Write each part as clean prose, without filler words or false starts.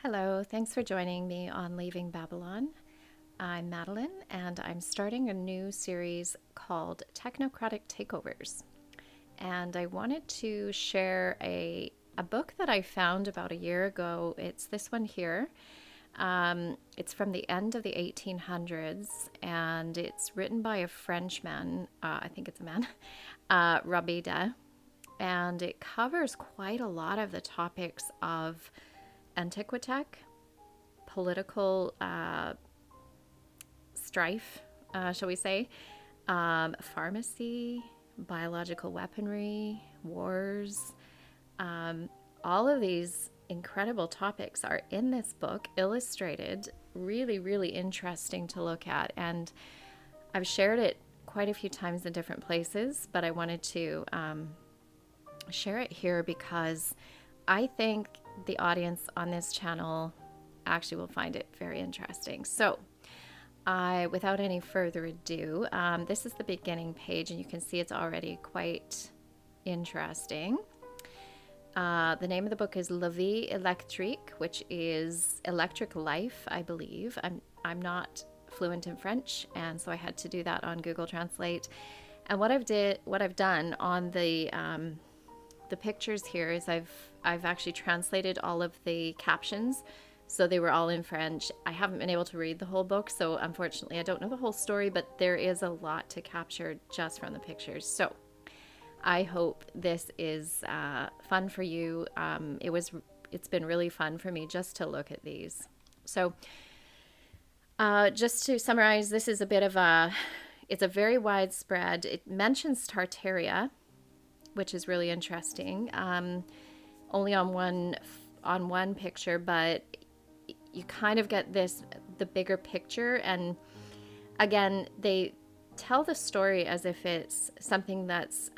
Hello, thanks for joining me on Leaving Babylon. I'm Madeline, and I'm starting a new series called Technocratic Takeovers. And I wanted to share a book that I found about a year ago. It's this one here. It's from the end of the 1800s, and it's written by a Frenchman. I think it's a man, Rabida. And it covers quite a lot of the topics of Antiquitech, political strife, shall we say, pharmacy, biological weaponry, wars. All of these incredible topics are in this book, illustrated, really, really interesting to look at. And I've shared it quite a few times in different places, but I wanted to share it here because I think the audience on this channel actually will find it very interesting. So without any further ado, this is the beginning page, and you can see it's already quite interesting. The name of the book is La Vie Electrique, which is Electric Life, I believe. I'm not fluent in French, and so I had to do that on Google Translate. And what I've done on the pictures here is I've actually translated all of the captions, so they were all in French. I haven't been able to read the whole book, so unfortunately I don't know the whole story, but there is a lot to capture just from the pictures. So I hope this is fun for you. It's been really fun for me just to look at these. So just to summarize, this is a bit of it's a very widespread, it mentions Tartaria, which is really interesting. Only on one picture, but you kind of get the bigger picture. And again, they tell the story as if it's something that's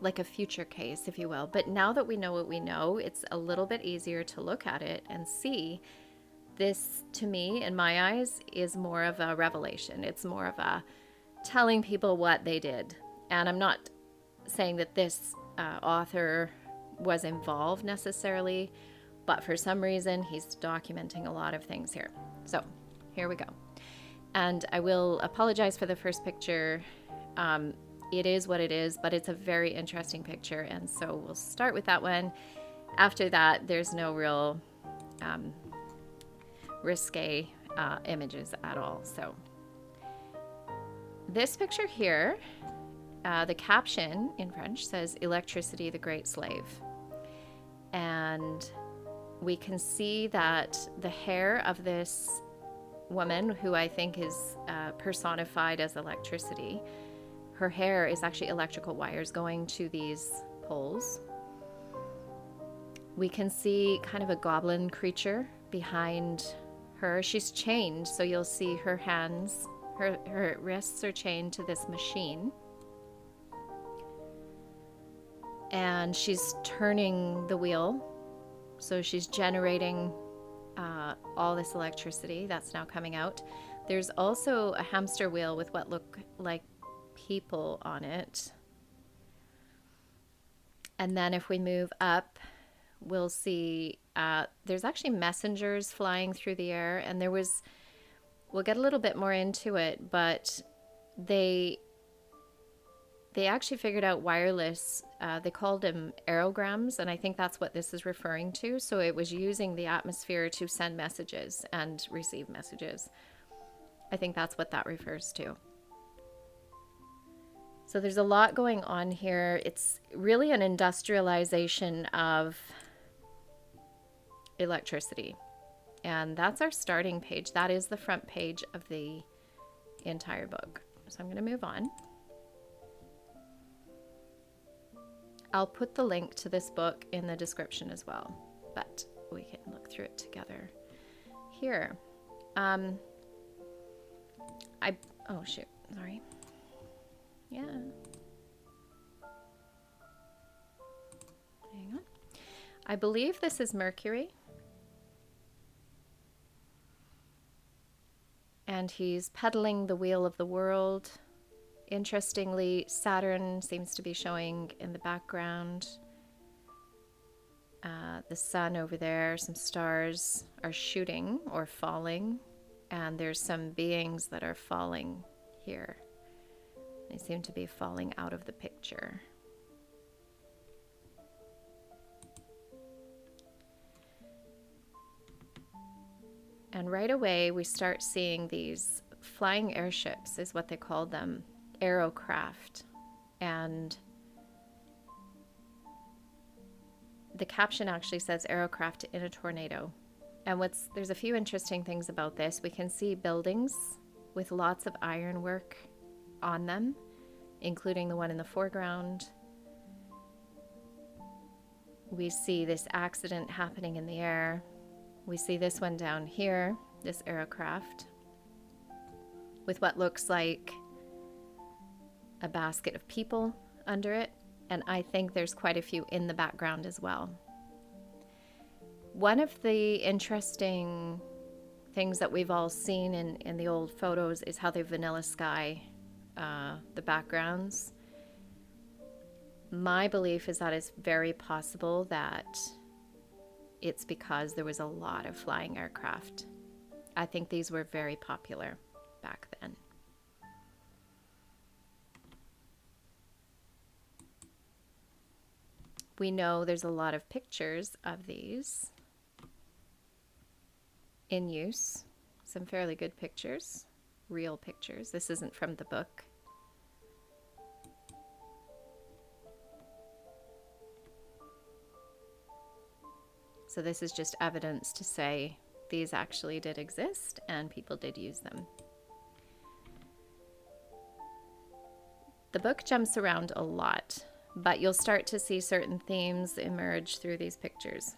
like a future case, if you will. But now that we know what we know, it's a little bit easier to look at it and see. This, to me, in my eyes, is more of a revelation. It's more of a telling people what they did. And I'm not saying that this author was involved necessarily, but for some reason he's documenting a lot of things here. So here we go. And I will apologize for the first picture. It is what it is, but it's a very interesting picture, and so we'll start with that one. After that, there's no real risque images at all. So this picture here, the caption in French says "Electricity, the Great Slave." And we can see that the hair of this woman, who I think is personified as electricity, her hair is actually electrical wires going to these poles. We can see kind of a goblin creature behind her. She's chained, so you'll see her hands, her wrists are chained to this machine. And she's turning the wheel, so she's generating all this electricity that's now coming out. There's also a hamster wheel with what look like people on it. And then if we move up, we'll see there's actually messengers flying through the air, and we'll get a little bit more into it, but they actually figured out wireless, they called them aerograms, and I think that's what this is referring to. So it was using the atmosphere to send messages and receive messages. I think that's what that refers to. So there's a lot going on here. It's really an industrialization of electricity. And that's our starting page. That is the front page of the entire book. So I'm going to move on. I'll put the link to this book in the description as well, but we can look through it together here. Oh shoot, sorry. Yeah. Hang on. I believe this is Mercury. And he's pedaling the wheel of the world. Interestingly, Saturn seems to be showing in the background. The sun over there, some stars are shooting or falling, and there's some beings that are falling here. They seem to be falling out of the picture. And right away we start seeing these flying airships, is what they called them, aerocraft. And the caption actually says aerocraft in a tornado. And there's a few interesting things about this. We can see buildings with lots of ironwork on them, including the one in the foreground. We see this accident happening in the air. We see this one down here, this aerocraft, with what looks like a basket of people under it. And I think there's quite a few in the background as well. One of the interesting things that we've all seen in the old photos is how they vanilla sky the backgrounds. My belief is that it's very possible that it's because there was a lot of flying aircraft. I think these were very popular back then. We know there's a lot of pictures of these in use. Some fairly good pictures, real pictures. This isn't from the book. So this is just evidence to say these actually did exist and people did use them. The book jumps around a lot, but you'll start to see certain themes emerge through these pictures.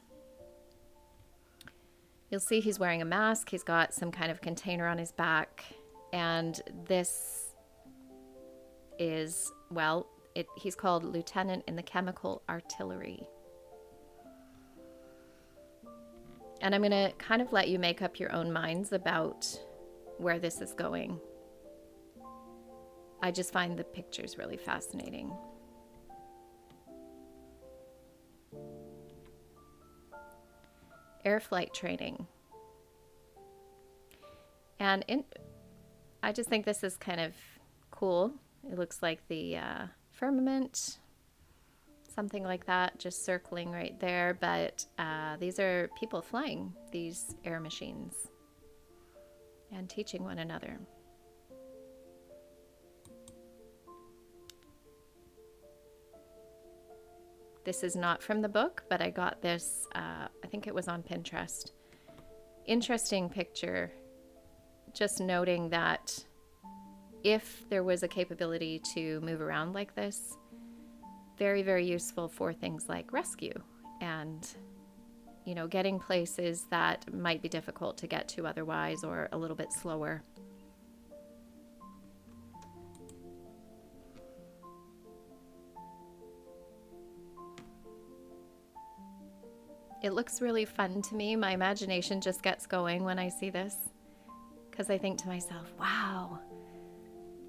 You'll see he's wearing a mask, he's got some kind of container on his back, and this is, well, he's called Lieutenant in the Chemical Artillery. And I'm going to kind of let you make up your own minds about where this is going. I just find the pictures really fascinating. Air flight training. And I just think this is kind of cool. It looks like the firmament, something like that, just circling right there. But these are people flying these air machines and teaching one another. This is not from the book, but I got this, I think it was on Pinterest. Interesting picture, just noting that if there was a capability to move around like this, very, very useful for things like rescue and, you know, getting places that might be difficult to get to otherwise or a little bit slower. It looks really fun to me. My imagination just gets going when I see this because I think to myself, wow,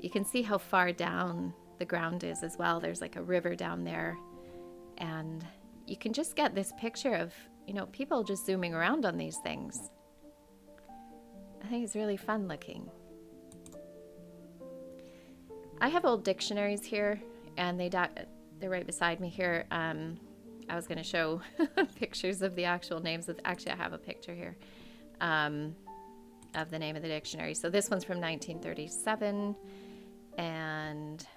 you can see how far down the ground is as well. There's like a river down there, and you can just get this picture of, you know, people just zooming around on these things. I think it's really fun looking. I have old dictionaries here, and they're right beside me here. I was going to show pictures of the actual names. Actually, I have a picture here of the name of the dictionary. So this one's from 1937, and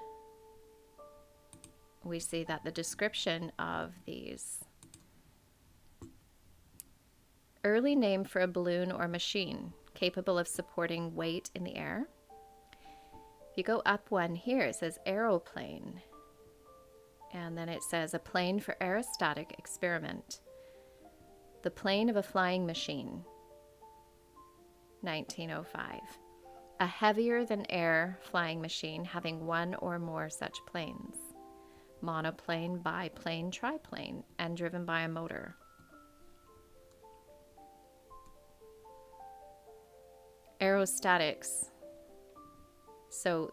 we see that the description of these: early name for a balloon or machine capable of supporting weight in the air. If you go up one here, it says aeroplane. And then it says a plane for aerostatic experiment. The plane of a flying machine, 1905. A heavier than air flying machine having one or more such planes. Monoplane, biplane, triplane, and driven by a motor. Aerostatics. So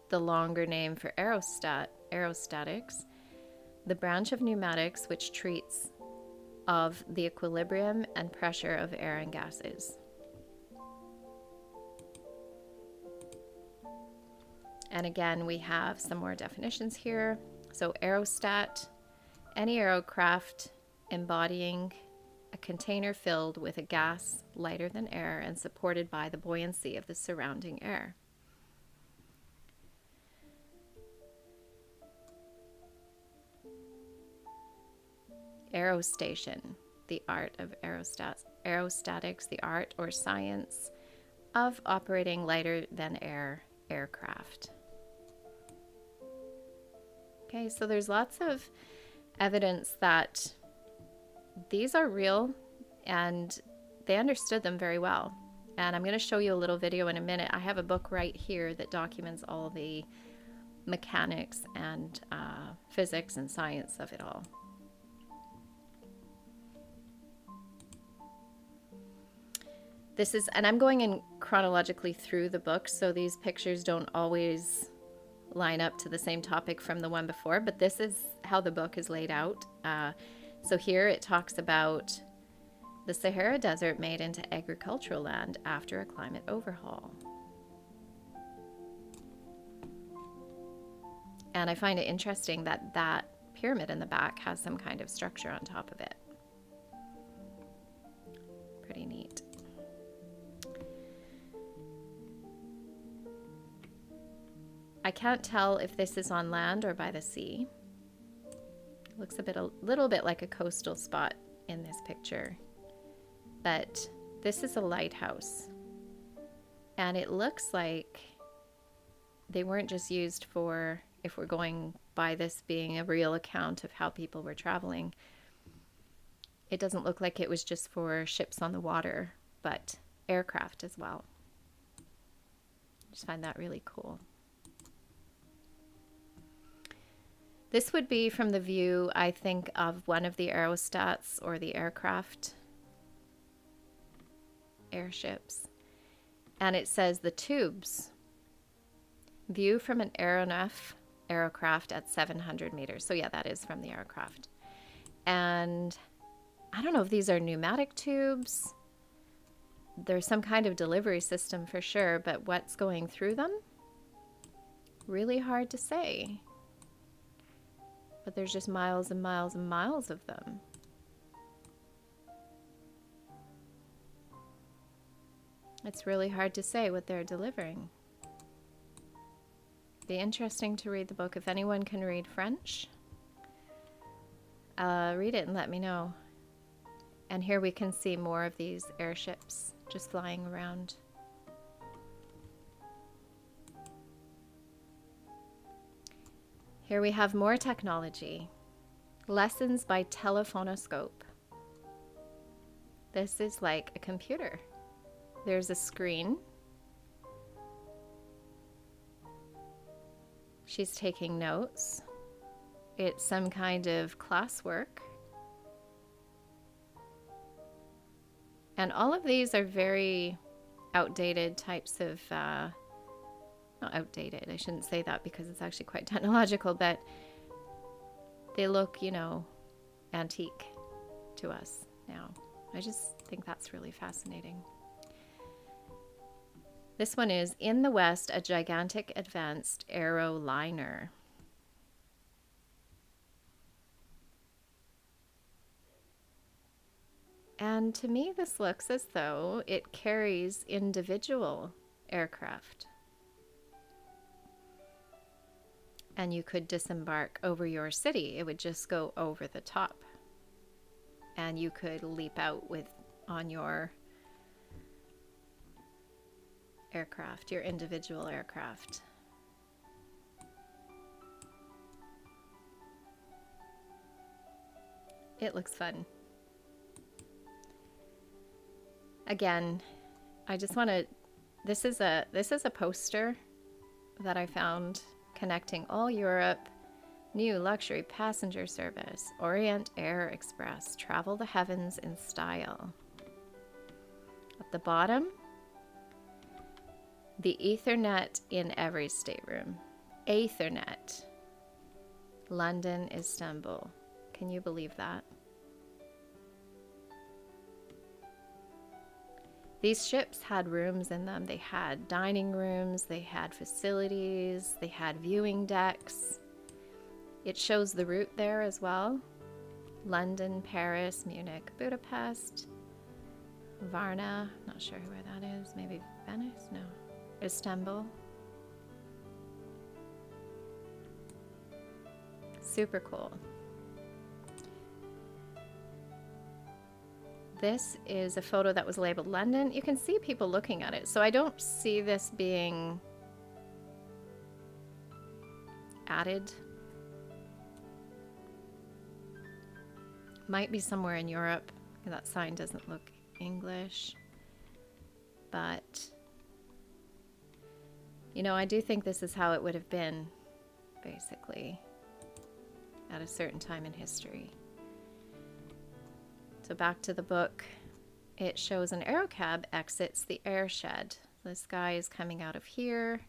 the longer name for aerostatics, the branch of pneumatics which treats of the equilibrium and pressure of air and gases. And again, we have some more definitions here. So aerostat, any aircraft embodying a container filled with a gas lighter than air and supported by the buoyancy of the surrounding air. Aerostation, the art of aerostatics, the art or science of operating lighter than air aircraft. Okay, so there's lots of evidence that these are real and they understood them very well. And I'm going to show you a little video in a minute. I have a book right here that documents all the mechanics and physics and science of it all. This is, and I'm going in chronologically through the book, so these pictures don't always line up to the same topic from the one before, but this is how the book is laid out. So here it talks about the Sahara Desert made into agricultural land after a climate overhaul. And I find it interesting that that pyramid in the back has some kind of structure on top of it. Pretty neat. I can't tell if this is on land or by the sea. It looks a little bit like a coastal spot in this picture. But this is a lighthouse. And it looks like they weren't just used for, if we're going by this being a real account of how people were traveling, it doesn't look like it was just for ships on the water, but aircraft as well. I just find that really cool. This would be from the view, I think, of one of the aerostats or the aircraft, airships. And it says the tubes, view from an aircraft at 700 meters. So yeah, that is from the aircraft. And I don't know if these are pneumatic tubes. There's some kind of delivery system for sure, but what's going through them? Really hard to say. But there's just miles and miles and miles of them. It's really hard to say what they're delivering. Be interesting to read the book. If anyone can read French, read it and let me know. And here we can see more of these airships just flying around. Here we have more technology. Lessons by telephonoscope. This is like a computer. There's a screen. She's taking notes. It's some kind of classwork. And all of these are very outdated types of not outdated, I shouldn't say that because it's actually quite technological, but they look, you know, antique to us now. I just think that's really fascinating. This one is, in the West, a gigantic advanced aeroliner. And to me, this looks as though it carries individual aircraft. And you could disembark over your city. It would just go over the top. And you could leap out on your aircraft, your individual aircraft. It looks fun. Again, I just want to, this is a poster that I found connecting all Europe, new luxury passenger service, Orient Air Express, travel the heavens in style. At the bottom, the Ethernet in every stateroom. Ethernet. London, Istanbul. Can you believe that? These ships had rooms in them. They had dining rooms, they had facilities, they had viewing decks. It shows the route there as well. London, Paris, Munich, Budapest, Varna, not sure where that is, maybe Venice? No. Istanbul. Super cool. This is a photo that was labeled London. You can see people looking at it. So I don't see this being added. Might be somewhere in Europe. That sign doesn't look English. But, you know, I do think this is how it would have been, basically, at a certain time in history. So back to the book, it shows an aerocab exits the airshed. This guy is coming out of here,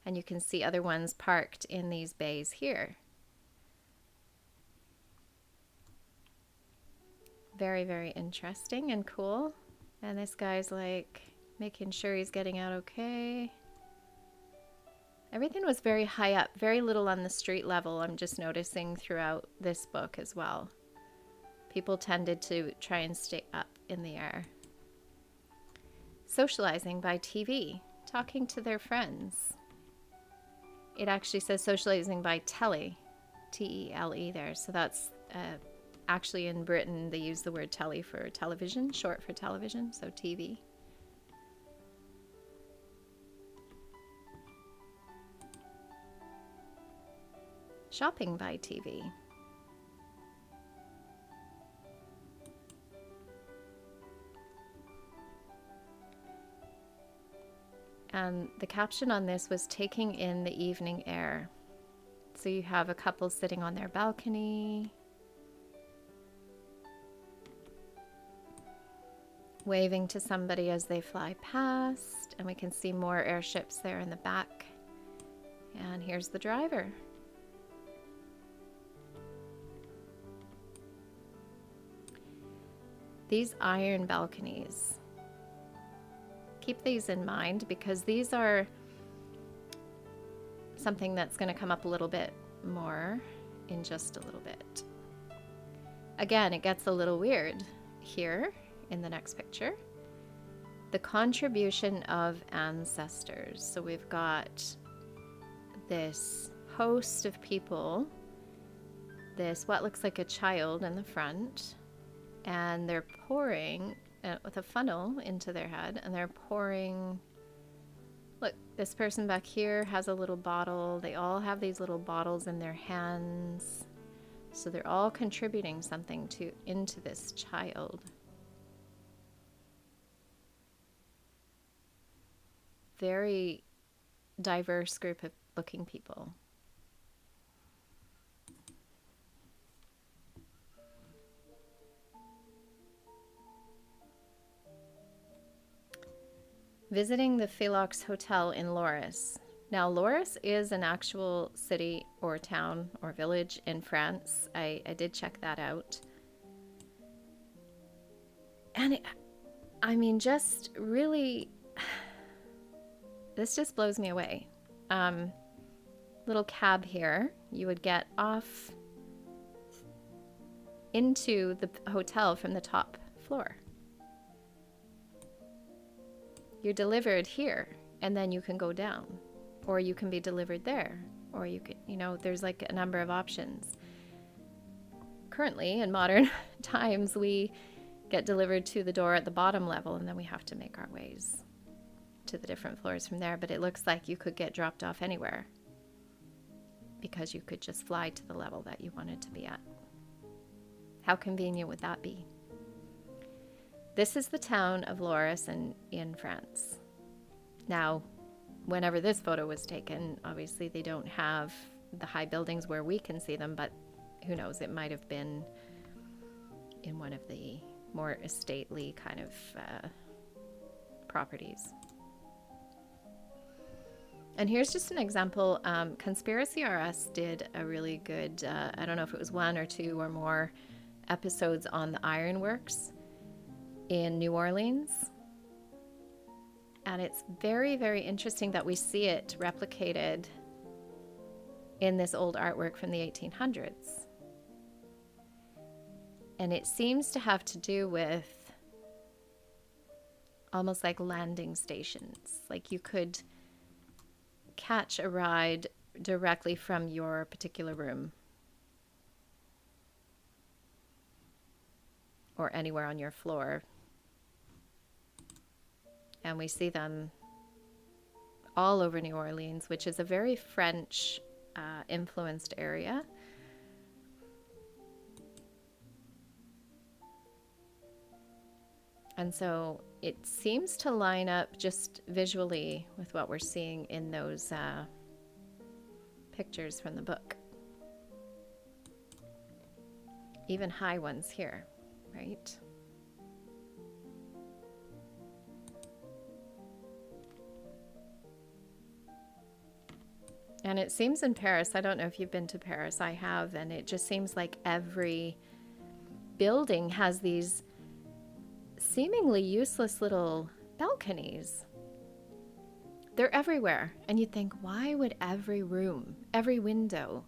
and you can see other ones parked in these bays here. Very, very interesting and cool. And this guy's like making sure he's getting out okay. Everything was very high up, very little on the street level. I'm just noticing throughout this book as well. People tended to try and stay up in the air. Socializing by TV, talking to their friends. It actually says socializing by telly, T-E-L-E there. So that's actually in Britain, they use the word telly for television, short for television, so TV. Shopping by TV. And the caption on this was taking in the evening air. So you have a couple sitting on their balcony, waving to somebody as they fly past, and we can see more airships there in the back. And here's the driver. These iron balconies. Keep these in mind because these are something that's going to come up a little bit more in just a little bit. Again, it gets a little weird here in the next picture. The contribution of ancestors. So we've got this host of people, this what looks like a child in the front, and they're pouring with a funnel into their head, and they're pouring. Look, this person back here has a little bottle. They all have these little bottles in their hands. So they're all contributing something into this child. Very diverse group of looking people. Visiting the Philox Hotel in Loris. Now, Loris is an actual city or town or village in France. I did check that out. And I mean, just really, this just blows me away. Little cab here. You would get off into the hotel from the top floor. You're delivered here, and then you can go down, or you can be delivered there, or you could, there's like a number of options. Currently, in modern times, we get delivered to the door at the bottom level, and then we have to make our ways to the different floors from there. But it looks like you could get dropped off anywhere because you could just fly to the level that you wanted to be at. How convenient would that be? This is the town of Loris in France. Now, whenever this photo was taken, obviously they don't have the high buildings where we can see them, but who knows, it might have been in one of the more estately kind of properties. And here's just an example. Conspiracy RS did a really good, I don't know if it was 1 or 2 or more episodes on the ironworks in New Orleans. And it's very, very interesting that we see it replicated in this old artwork from the 1800s. And it seems to have to do with almost like landing stations. Like you could catch a ride directly from your particular room or anywhere on your floor. And we see them all over New Orleans, which is a very French influenced area. And so it seems to line up just visually with what we're seeing in those pictures from the book. Even high ones here, right? And it seems in Paris, I don't know if you've been to Paris, I have, and it just seems like every building has these seemingly useless little balconies. They're everywhere. And you think, why would every room, every window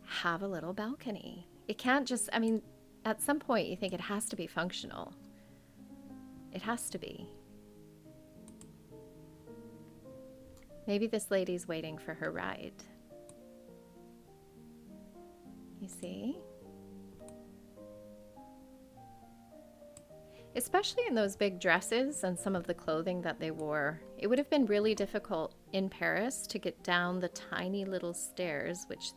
have a little balcony? It can't just, I mean, at some point you think it has to be functional. It has to be. Maybe this lady's waiting for her ride. You see? Especially in those big dresses and some of the clothing that they wore, it would have been really difficult in Paris to get down the tiny little stairs, which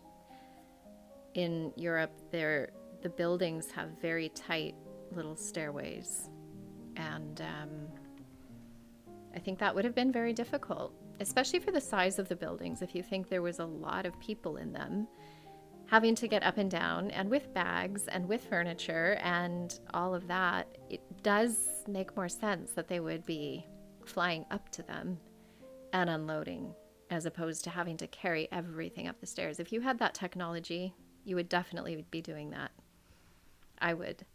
in Europe, the buildings have very tight little stairways. And I think that would have been very difficult, especially for the size of the buildings. If you think there was a lot of people in them, having to get up and down, and with bags and with furniture and all of that, it does make more sense that they would be flying up to them and unloading, as opposed to having to carry everything up the stairs. If you had that technology, you would definitely be doing that. I would.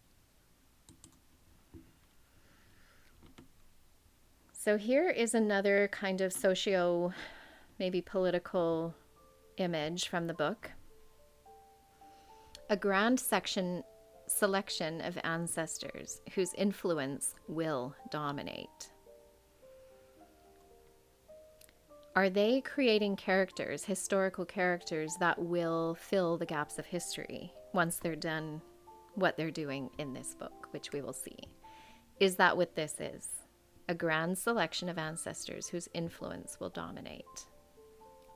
So here is another kind of maybe political image from the book. A grand selection of ancestors whose influence will dominate. Are they creating characters, historical characters, that will fill the gaps of history once they're done what they're doing in this book, which we will see? Is that what this is? A grand selection of ancestors whose influence will dominate.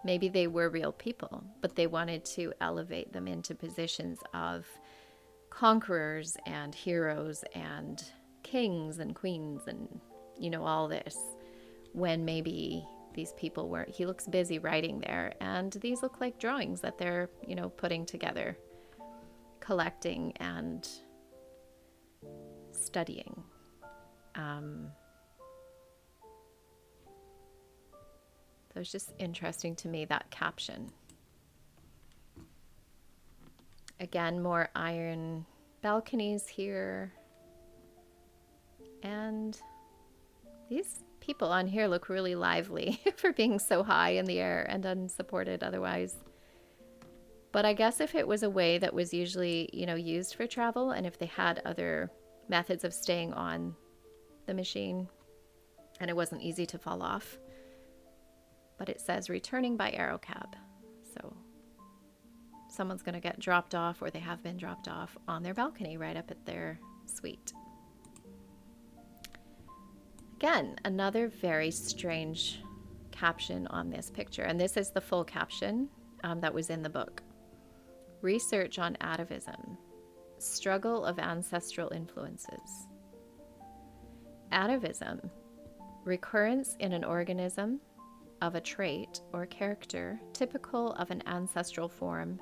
Maybe they were real people, but they wanted to elevate them into positions of conquerors and heroes and kings and queens and, you know, all this, when maybe these people weren't. He looks busy writing there, and these look like drawings that they're, you know, putting together, collecting and studying. So it's just interesting to me, that caption. Again, more iron balconies here. And these people on here look really lively for being so high in the air and unsupported otherwise. But I guess if it was a way that was usually, you know, used for travel, and if they had other methods of staying on the machine and it wasn't easy to fall off. But it says returning by aerocab. So someone's going to get dropped off, or they have been dropped off on their balcony right up at their suite. Again, another very strange caption on this picture. And this is the full caption that was in the book. Research on atavism. Struggle of ancestral influences. Atavism. Recurrence in an organism of a trait or character typical of an ancestral form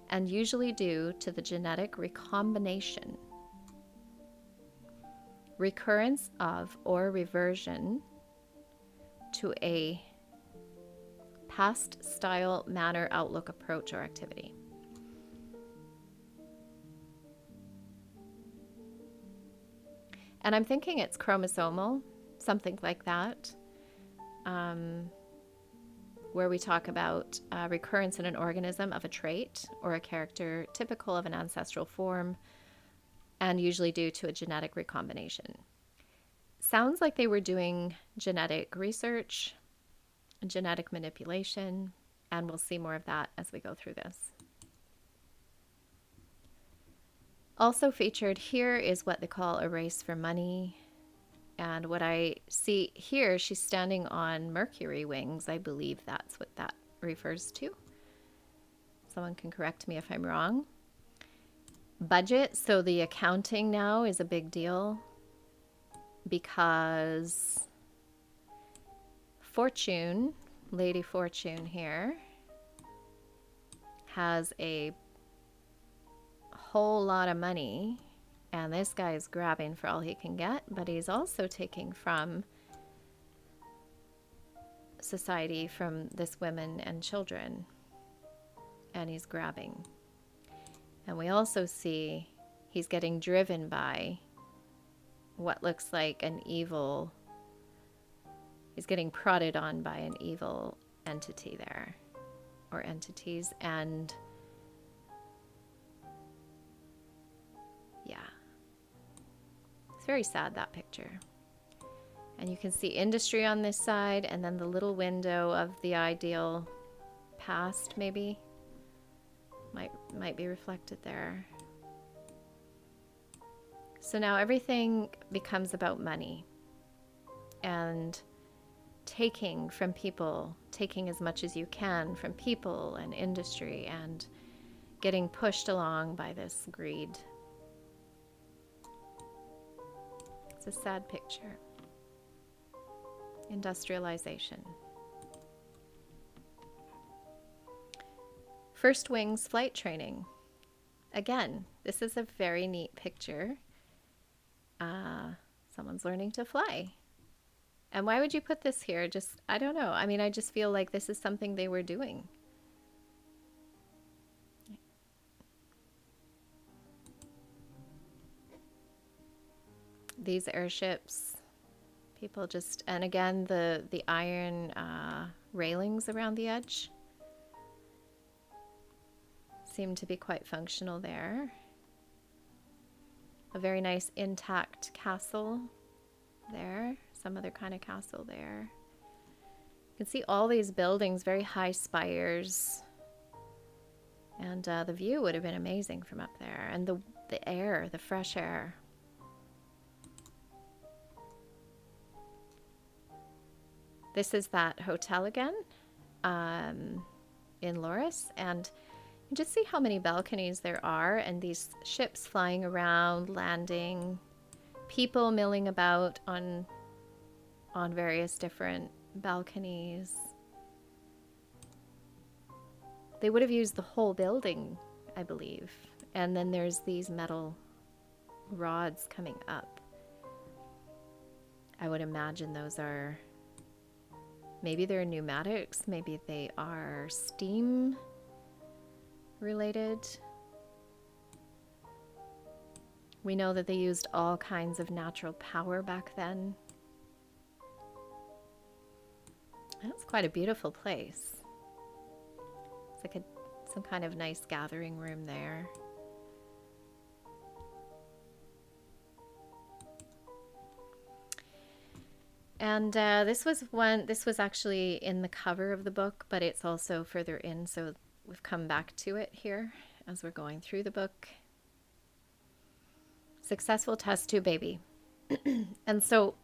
and usually due to the genetic recombination. Recurrence of or reversion to a past style, manner, outlook, approach, or activity. And I'm thinking it's chromosomal, something like that. where we talk about recurrence in an organism of a trait or a character typical of an ancestral form and usually due to a genetic recombination. Sounds like they were doing genetic research, genetic manipulation, and we'll see more of that as we go through this. Also featured here is what they call a race for money. And what I see here, she's standing on Mercury wings. I believe that's what that refers to. Someone can correct me if I'm wrong. Budget. So the accounting now is a big deal because Fortune, Lady Fortune here, has a whole lot of money. And this guy is grabbing for all he can get, but he's also taking from society, from this women and children, and he's grabbing. And we also see he's getting driven by what looks like an evil, he's getting prodded on by an evil entity there, or entities, and yeah. It's very sad, that picture. And you can see industry on this side, and then the little window of the ideal past maybe might be reflected there. So now everything becomes about money and taking from people, taking as much as you can from people and industry, and getting pushed along by this greed. It's a sad picture. Industrialization. First wings flight training. Again, this is a very neat picture. Someone's learning to fly. And why would you put this here? Just, I don't know. I mean, I just feel like this is something they were doing. These airships, people just, and again, the iron railings around the edge seem to be quite functional there. A very nice intact castle there, some other kind of castle there. You can see all these buildings, very high spires, and the view would have been amazing from up there, and the air, the fresh air. This is that hotel again in Loris, and you just see how many balconies there are, and these ships flying around, landing, people milling about on various different balconies. They would have used the whole building, I believe. And then there's these metal rods coming up. I would imagine those are, maybe they're pneumatics, maybe they are steam related. We know that they used all kinds of natural power back then. That's quite a beautiful place. It's like some kind of nice gathering room there. And this was actually in the cover of the book, but it's also further in, so we've come back to it here as we're going through the book. Successful test tube baby. And so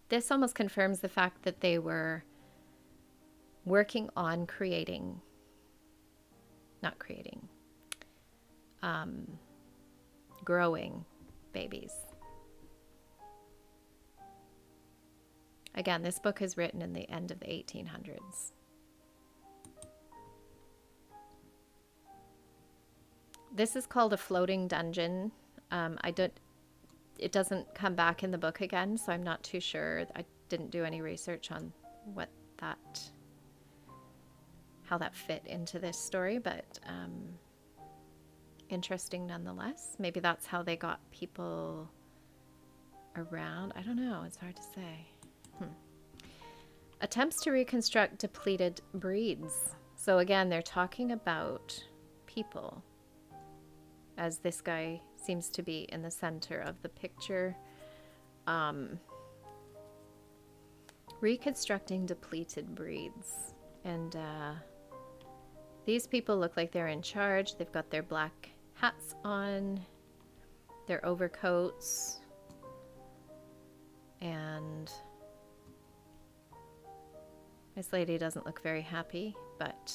this almost confirms the fact that they were working on growing babies. Again, this book is written in the end of the 1800s. This is called a floating dungeon. It doesn't come back in the book again, so I'm not too sure. I didn't do any research on how that fit into this story, but interesting nonetheless. Maybe that's how they got people around. I don't know. It's hard to say. Attempts to reconstruct depleted breeds. So again, they're talking about people, as this guy seems to be in the center of the picture. Reconstructing depleted breeds. And these people look like they're in charge. They've got their black hats on, their overcoats, and this lady doesn't look very happy, but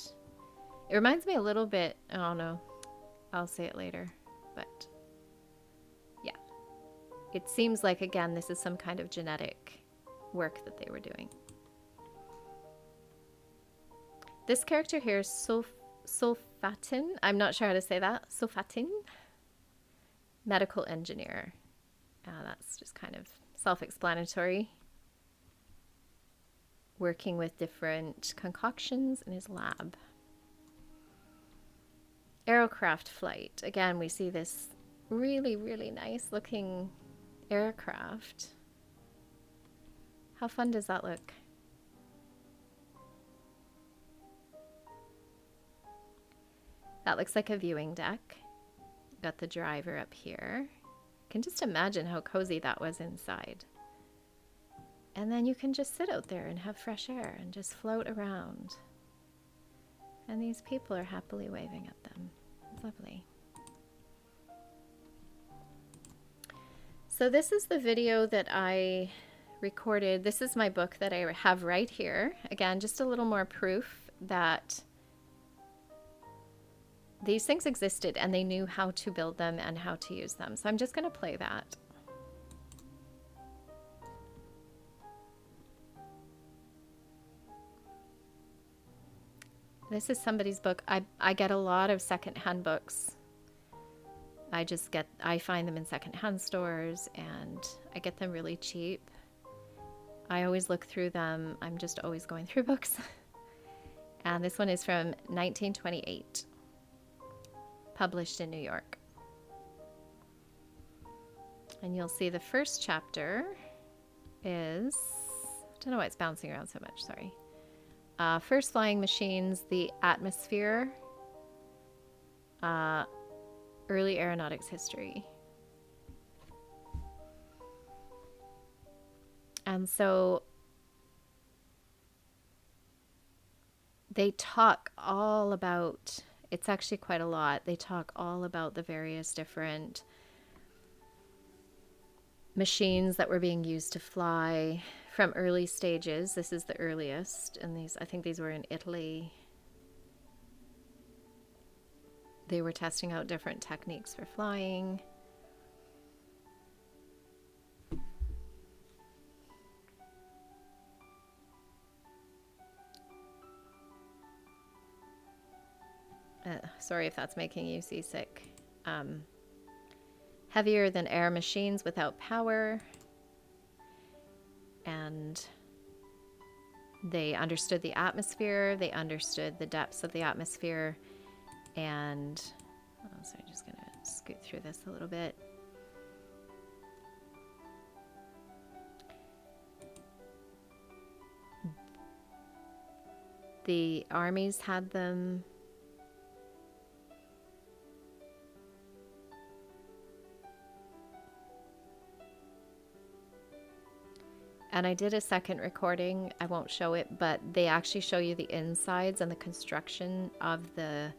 it reminds me a little bit, I don't know, I'll say it later, but yeah. It seems like, again, this is some kind of genetic work that they were doing. This character here is Sulfatin. I'm not sure how to say that. Sulfatin. Medical engineer. That's just kind of self-explanatory. Working with different concoctions in his lab. Aerocraft flight. Again, we see this really, really nice looking aircraft. How fun does that look? That looks like a viewing deck. Got the driver up here. Can just imagine how cozy that was inside. And then you can just sit out there and have fresh air and just float around. And these people are happily waving at them. It's lovely. So this is the video that I recorded. This is my book that I have right here. Again, just a little more proof that these things existed and they knew how to build them and how to use them. So I'm just going to play that. This is somebody's book. I get a lot of secondhand books. I find them in secondhand stores and I get them really cheap. I always look through them. I'm just always going through books. And this one is from 1928, published in New York. And you'll see the first chapter is, I don't know why it's bouncing around so much, sorry. First flying machines, the atmosphere, early aeronautics history. And so they talk all about, it's actually quite a lot. They talk all about the various different machines that were being used to fly from early stages. This is the earliest, and these, I think these were in Italy. They were testing out different techniques for flying. Sorry if that's making you seasick. Heavier than air machines without power. And they understood the atmosphere. They understood the depths of the atmosphere. And, oh, sorry, just going to scoot through this a little bit. The armies had them. And I did a second recording. I won't show it, but they actually show you the insides and the construction of the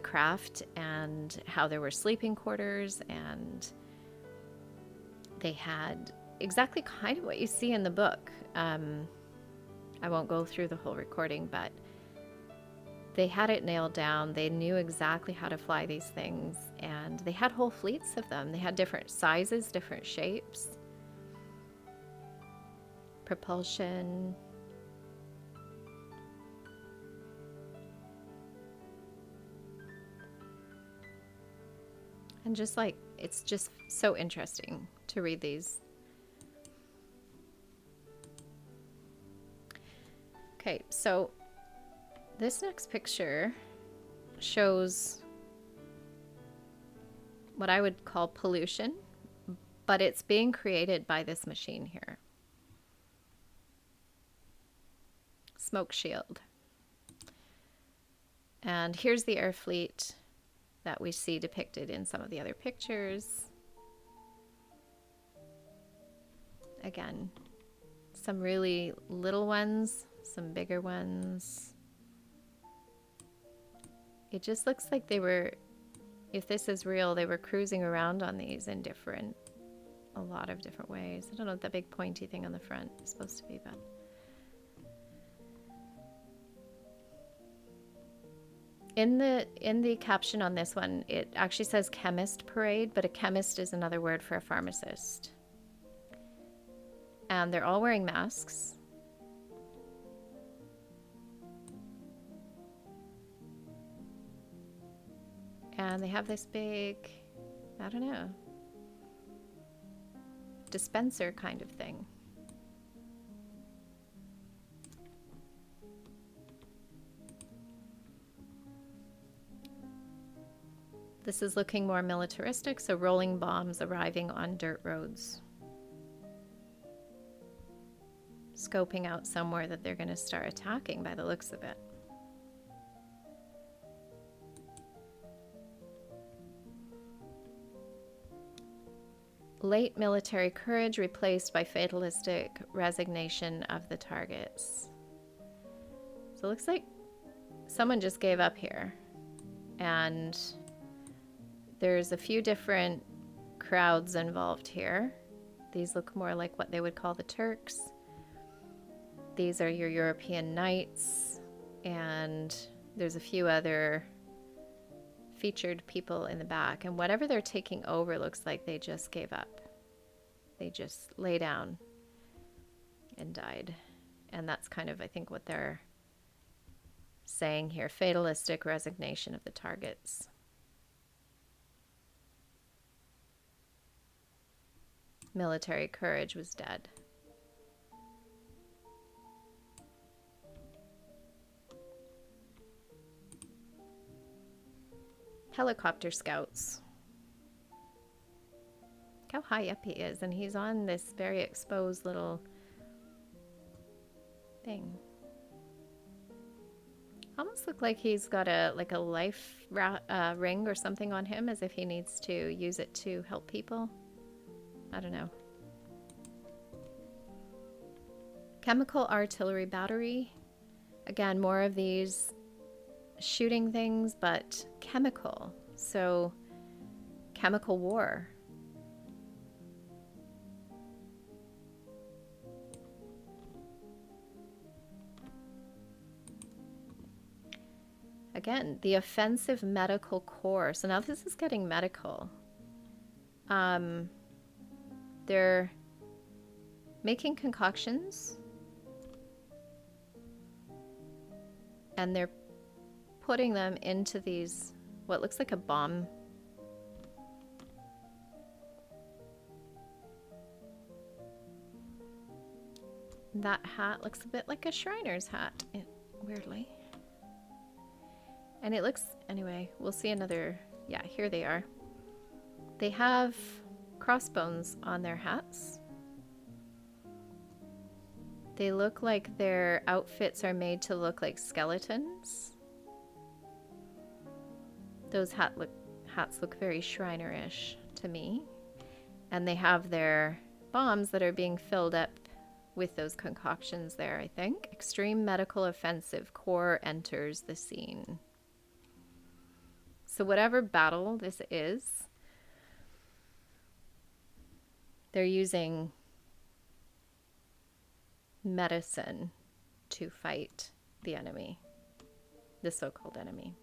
craft and how there were sleeping quarters, and they had exactly kind of what you see in the book. I won't go through the whole recording, but they had it nailed down. They knew exactly how to fly these things, and they had whole fleets of them. They had different sizes, different shapes. Propulsion. And just like, it's just so interesting to read these. Okay, so this next picture shows what I would call pollution, but it's being created by this machine here. smoke shield. And here's the air fleet that we see depicted in some of the other pictures. Again, some really little ones, some bigger ones. It just looks like they were, if this is real, they were cruising around on these in a lot of different ways. I don't know what that big pointy thing on the front is supposed to be, but in the caption on this one, it actually says chemist parade, but a chemist is another word for a pharmacist. And they're all wearing masks. And they have this big, I don't know, dispenser kind of thing. This is looking more militaristic, so rolling bombs arriving on dirt roads. Scoping out somewhere that they're going to start attacking by the looks of it. Late military courage replaced by fatalistic resignation of the targets. So it looks like someone just gave up here. And there's a few different crowds involved here. These look more like what they would call the Turks. These are your European knights. And there's a few other featured people in the back, and whatever they're taking over looks like they just gave up. They just lay down and died. And that's kind of, I think, what they're saying here. Fatalistic resignation of the targets. Military courage was dead. Helicopter scouts. Look how high up he is, and he's on this very exposed little thing. Almost look like he's got a life ring or something on him, as if he needs to use it to help people. I don't know. Chemical artillery battery. Again, more of these shooting things, but chemical. So chemical war. Again, the offensive medical corps. So now this is getting medical. They're making concoctions, and they're putting them into these, what looks like a bomb. That hat looks a bit like a Shriner's hat, weirdly. And it looks, anyway, we'll see another, yeah, here they are. They have crossbones on their hats. They look like their outfits are made to look like skeletons. Those hats look very Shrinerish to me. And they have their bombs that are being filled up with those concoctions there, I think. Extreme medical offensive corps enters the scene. So whatever battle this is, they're using medicine to fight the enemy, the so-called enemy.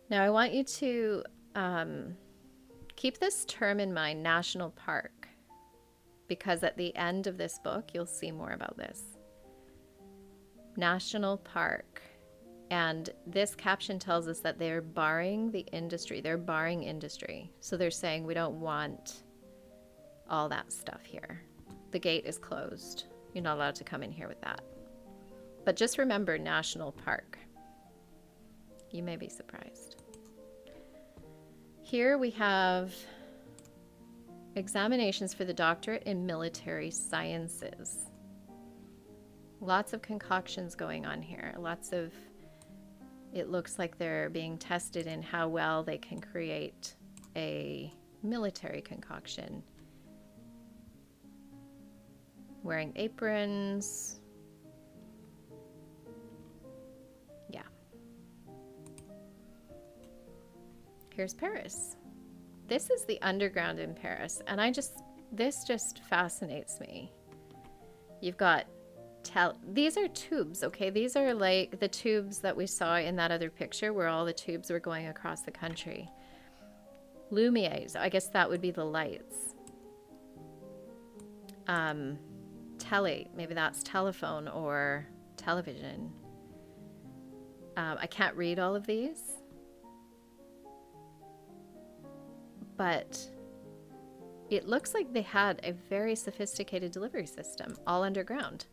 Now I want you to keep this term in mind, national park, because at the end of this book, you'll see more about this. National park. And this caption tells us that they're barring the industry. They're barring industry. So they're saying we don't want all that stuff here. The gate is closed. You're not allowed to come in here with that. But just remember, national park. You may be surprised. Here we have examinations for the doctorate in military sciences. Lots of concoctions going on here. It looks like they're being tested in how well they can create a military concoction. Wearing aprons. Yeah. Here's Paris. This is the underground in Paris, and this just fascinates me. You've got these are tubes, okay? These are like the tubes that we saw in that other picture where all the tubes were going across the country. Lumières, I guess that would be the lights. Maybe that's telephone or television. I can't read all of these, but it looks like they had a very sophisticated delivery system all underground.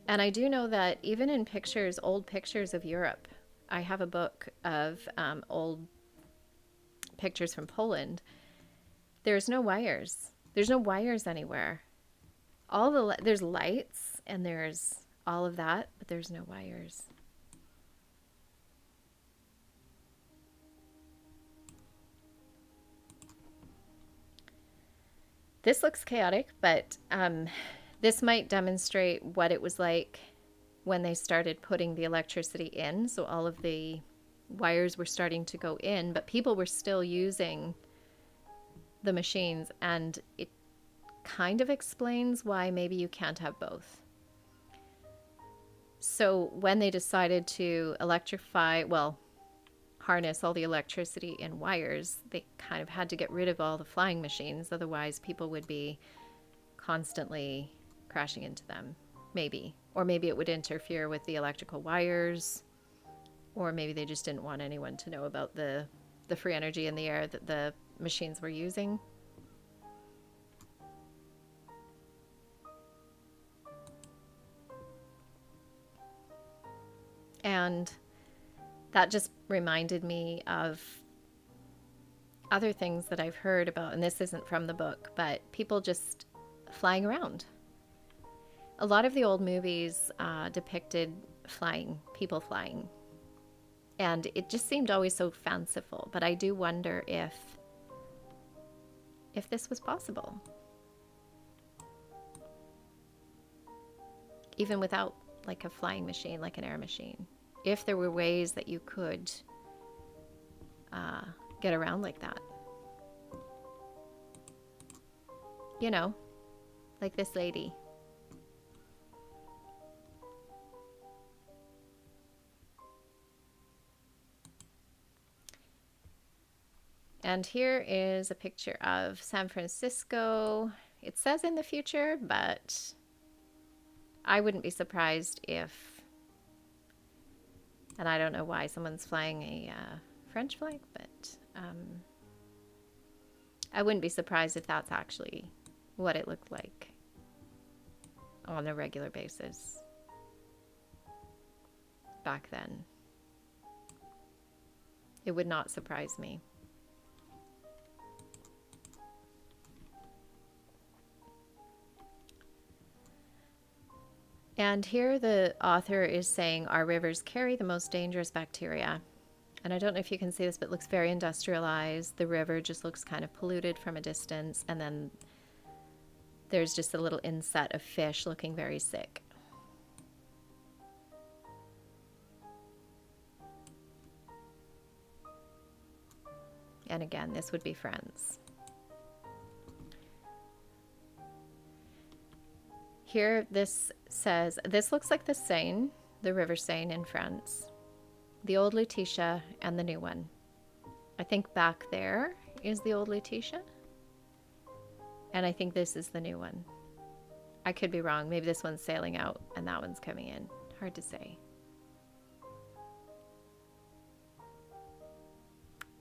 And I do know that even in pictures, old pictures of Europe, I have a book of old pictures from Poland. There's no wires. There's no wires anywhere. There's lights and there's all of that, but there's no wires. This looks chaotic, but this might demonstrate what it was like when they started putting the electricity in. So all of the wires were starting to go in, but people were still using the machines, and it kind of explains why maybe you can't have both. So when they decided to harness all the electricity in wires, they kind of had to get rid of all the flying machines. Otherwise, people would be constantly crashing into them, maybe. Or maybe it would interfere with the electrical wires. Or maybe they just didn't want anyone to know about the free energy in the air that the machines were using. And that just reminded me of other things that I've heard about, and this isn't from the book, but people just flying around. A lot of the old movies depicted people flying. And it just seemed always so fanciful. But I do wonder if this was possible. Even without like a flying machine, like an air machine. If there were ways that you could get around like that. You know, like this lady. And here is a picture of San Francisco. It says in the future, but I wouldn't be surprised if, and I don't know why someone's flying a French flag, but I wouldn't be surprised if that's actually what it looked like on a regular basis back then. It would not surprise me. And here the author is saying our rivers carry the most dangerous bacteria. And I don't know if you can see this, but it looks very industrialized. The river just looks kind of polluted from a distance. And then there's just a little inset of fish looking very sick. And again, this would be France. Here, this says, this looks like the Seine, the River Seine in France. The old Lutetia and the new one. I think back there is the old Lutetia. And I think this is the new one. I could be wrong. Maybe this one's sailing out and that one's coming in. Hard to say.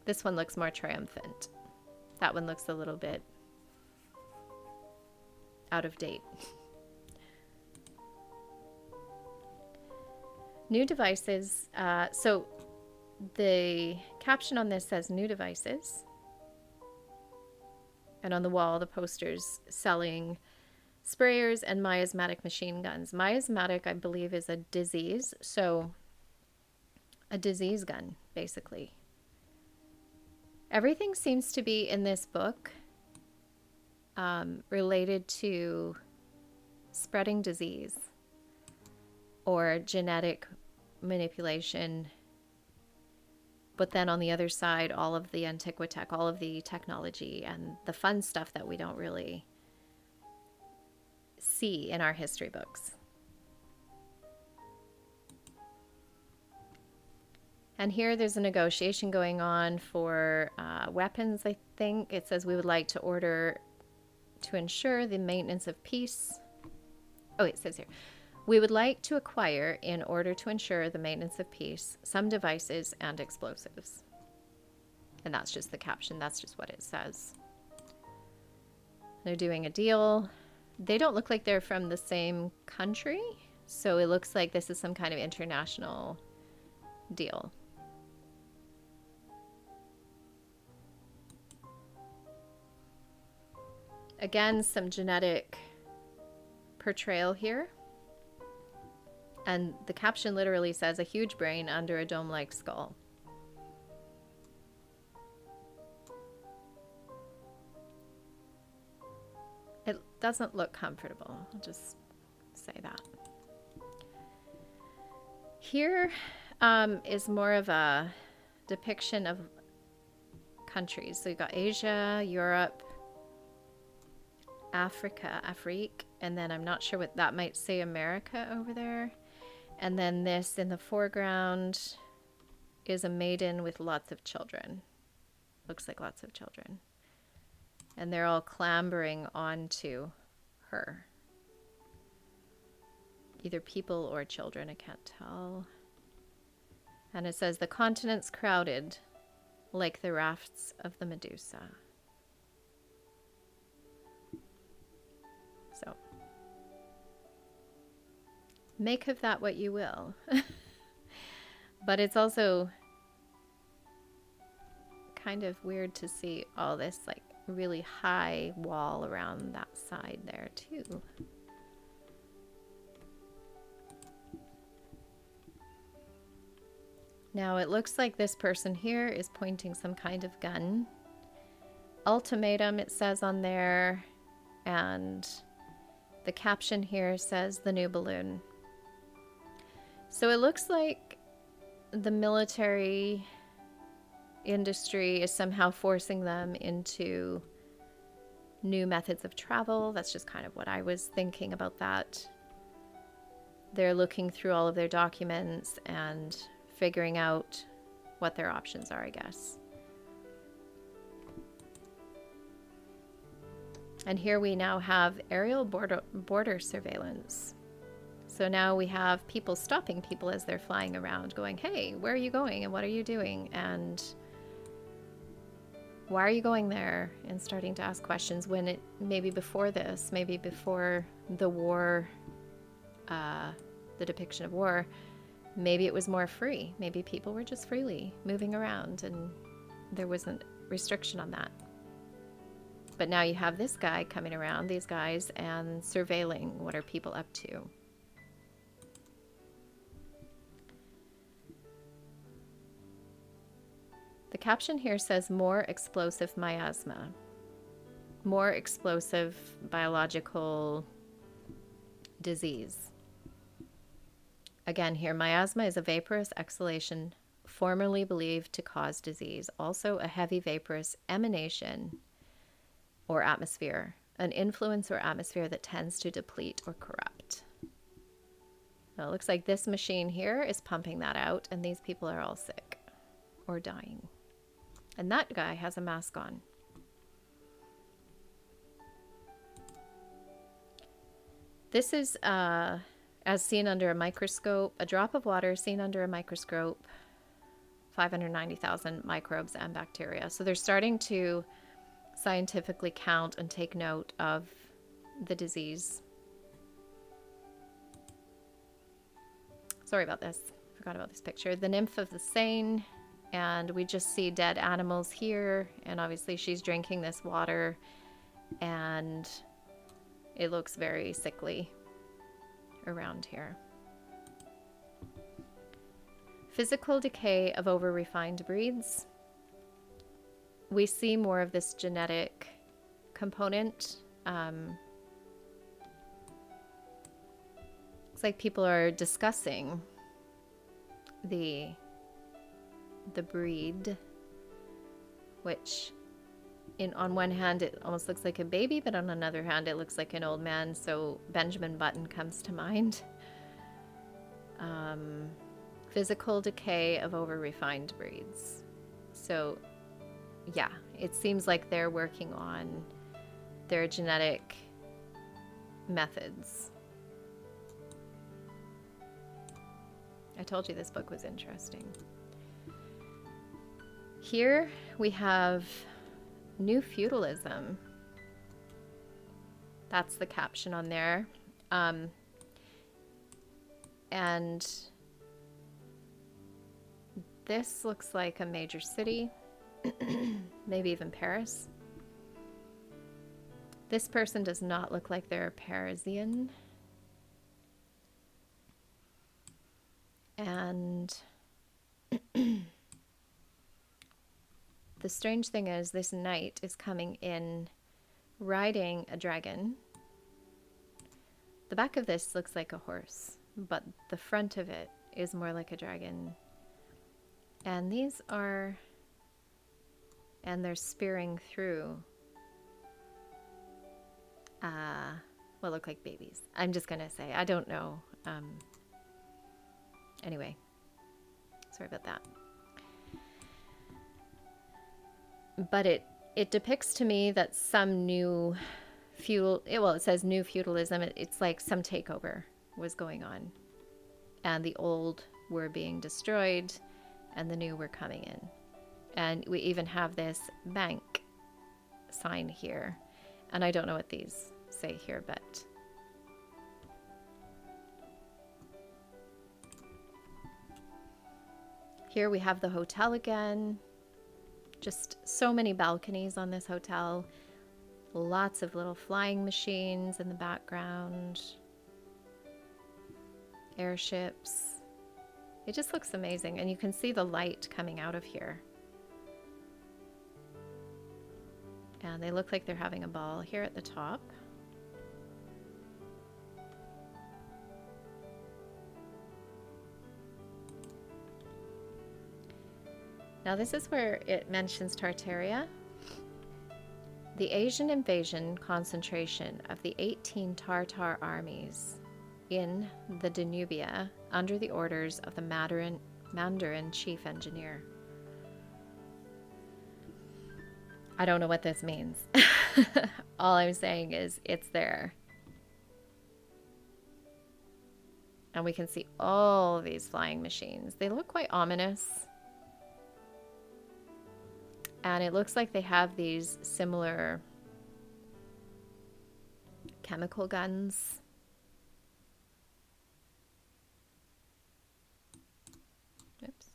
This one looks more triumphant. That one looks a little bit out of date. New devices. So the caption on this says new devices. And on the wall, the posters selling sprayers, and miasmatic machine guns. Miasmatic, I believe, is a disease. So a disease gun, basically. Everything seems to be in this book related to spreading disease or genetic manipulation. But then on the other side, all of the antiquitech, all of the technology and the fun stuff that we don't really see in our history books. And here there's a negotiation going on for weapons, I think. It says we would like to order to ensure the maintenance of peace. Oh, it says here. We would like to acquire, in order to ensure the maintenance of peace, some devices and explosives. And that's just the caption. That's just what it says. They're doing a deal. They don't look like they're from the same country. So it looks like this is some kind of international deal. Again, some genetic portrayal here. And the caption literally says, a huge brain under a dome-like skull. It doesn't look comfortable. I'll just say that. Here is more of a depiction of countries. So you've got Asia, Europe, Africa, Afrique, and then I'm not sure what that might say, America over there. And then this in the foreground is a maiden with lots of children. Looks like lots of children. And they're all clambering onto her. Either people or children, I can't tell. And it says, the continent's crowded like the rafts of the Medusa. So, make of that what you will. But it's also kind of weird to see all this like really high wall around that side there too. Now it looks like this person here is pointing some kind of gun. Ultimatum, it says on there, and the caption here says the new balloon. So it looks like the military industry is somehow forcing them into new methods of travel. That's just kind of what I was thinking about that. They're looking through all of their documents and figuring out what their options are, I guess. And here we now have aerial border surveillance. So now we have people stopping people as they're flying around going, hey, where are you going and what are you doing? And why are you going there? And starting to ask questions when it maybe before this, maybe before the war, the depiction of war, maybe it was more free. Maybe people were just freely moving around and there wasn't restriction on that. But now you have this guy coming around, these guys, and surveilling what are people up to. The caption here says more explosive miasma. More explosive biological disease. Again here, miasma is a vaporous exhalation formerly believed to cause disease. Also a heavy vaporous emanation or atmosphere, an influence or atmosphere that tends to deplete or corrupt. Now it looks like this machine here is pumping that out and these people are all sick or dying. And that guy has a mask on. This is as seen under a microscope, a drop of water seen under a microscope, 590,000 microbes and bacteria. So they're starting to scientifically count and take note of the disease. Sorry about this. Forgot about this picture. The nymph of the Seine, and we just see dead animals here, and obviously she's drinking this water, and It looks very sickly around here. Physical decay of over-refined breeds. We see more of this genetic component. It's like people are discussing the breed, which on one hand it almost looks like a baby, but on another hand it looks like an old man. So Benjamin Button comes to mind. Physical decay of over-refined breeds. So yeah, it seems like they're working on their genetic methods. I told you this book was interesting. Here we have New Feudalism. That's the caption on there. And this looks like a major city, maybe even Paris. This person does not look like they're Parisian. And the strange thing is this knight is coming in riding a dragon. The back of this looks like a horse, but the front of it is more like a dragon. And these are, and they're spearing through what look like babies. I'm just gonna say, I don't know. Anyway, sorry about that. But it depicts to me that some new it says new feudalism. It's like some takeover was going on, and the old were being destroyed and the new were coming in. And we even have this bank sign here, and I don't know what these say here, but here we have the hotel again. Just so many balconies on this hotel. Lots of little flying machines in the background. Airships. It just looks amazing. And you can see the light coming out of here. And they look like they're having a ball here at the top. Now this is where it mentions Tartaria. The Asian invasion concentration of the 18 Tartar armies in the Danubia under the orders of the Mandarin chief engineer. I don't know what this means. All I'm saying is it's there. And we can see all these flying machines. They look quite ominous. And it looks like they have these similar chemical guns. Oops.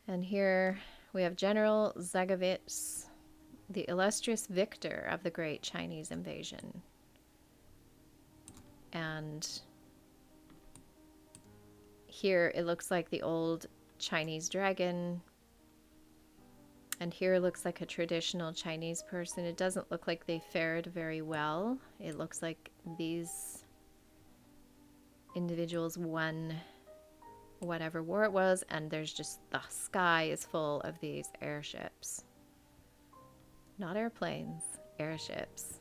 And here we have General Zagovitz, the illustrious victor of the Great Chinese Invasion. And here it looks like the old Chinese dragon, and here looks like a traditional Chinese person. It doesn't look like they fared very well. It looks like these individuals won whatever war it was, and there's just the sky is full of these airships. Not airplanes, airships.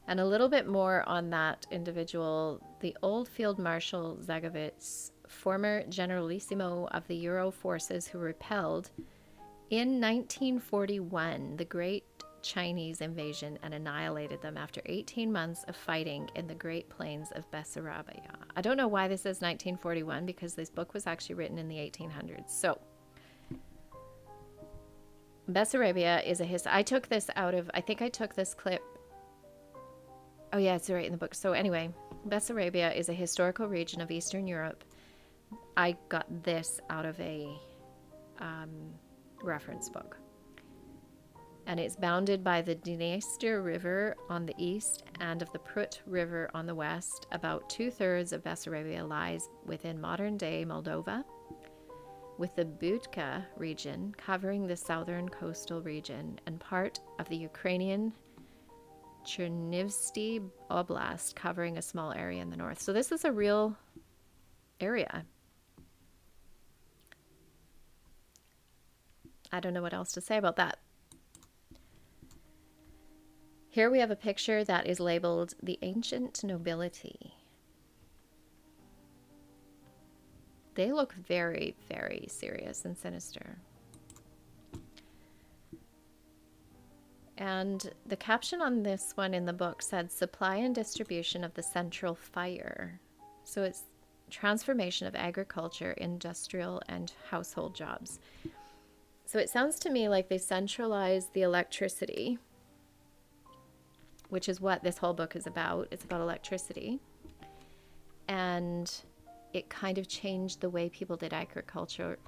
And a little bit more on that individual, the old Field Marshal Zagovitz, former Generalissimo of the Euro forces who repelled in 1941 the Great Chinese Invasion and annihilated them after 18 months of fighting in the Great Plains of Bessarabia. I don't know why this says 1941 because this book was actually written in the 1800s. So Bessarabia is a history. I took this out of, I think I took this clip. Oh yeah, it's right in the book. So anyway, Bessarabia is a historical region of Eastern Europe I got this out of a reference book. And it's bounded by the Dniester River on the east and of the Prut River on the west. About 2/3 of Bessarabia lies within modern-day Moldova, with the Budka region covering the southern coastal region and part of the Ukrainian Chernivtsi Oblast covering a small area in the north. So this is a real area. I don't know what else to say about that. Here we have a picture that is labeled the ancient nobility. They look very, very serious and sinister. And the caption on this one in the book said supply and distribution of the central fire. So it's transformation of agriculture, industrial, and household jobs. So it sounds to me like they centralized the electricity, which is what this whole book is about. It's about electricity. And it kind of changed the way people did agriculture,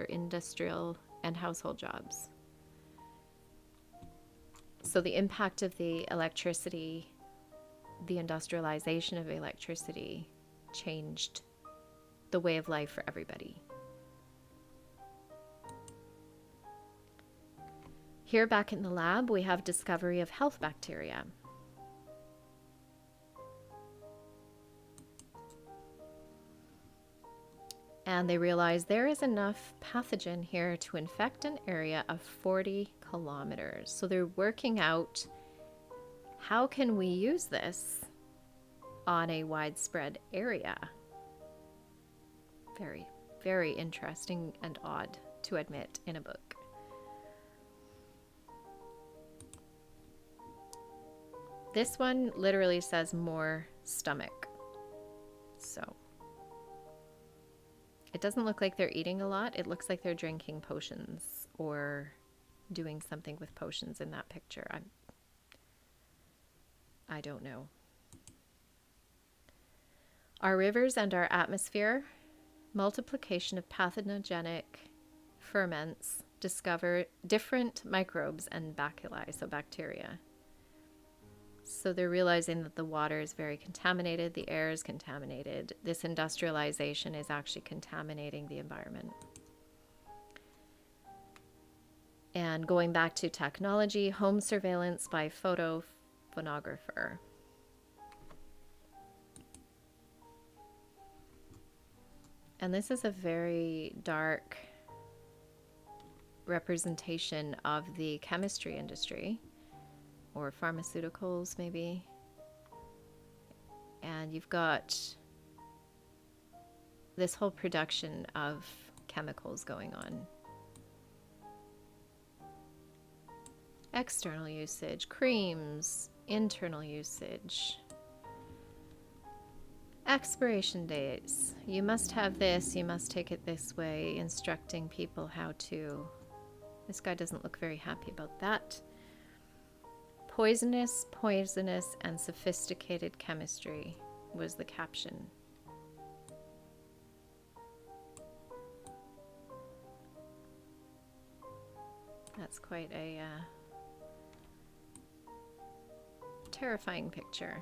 industrial, and household jobs. So the impact of the electricity, the industrialization of electricity, changed the way of life for everybody. Here back in the lab, we have discovery of health bacteria. And they realize there is enough pathogen here to infect an area of 40 kilometers. So they're working out how can we use this on a widespread area. Very, very interesting and odd to admit in a book. This one literally says more stomach. So it doesn't look like they're eating a lot. It looks like they're drinking potions or doing something with potions in that picture. I don't know. Our rivers and our atmosphere, multiplication of pathogenic ferments, discover different microbes and bacilli, so bacteria. So they're realizing that the water is very contaminated, the air is contaminated. This industrialization is actually contaminating the environment. And going back to technology, home surveillance by phonographer. And this is a very dark representation of the chemistry industry. Or pharmaceuticals, maybe. And you've got this whole production of chemicals going on. External usage, creams, internal usage. Expiration dates. You must have this, you must take it this way, instructing people how to. This guy doesn't look very happy about that. Poisonous, and sophisticated chemistry was the caption. That's quite a terrifying picture.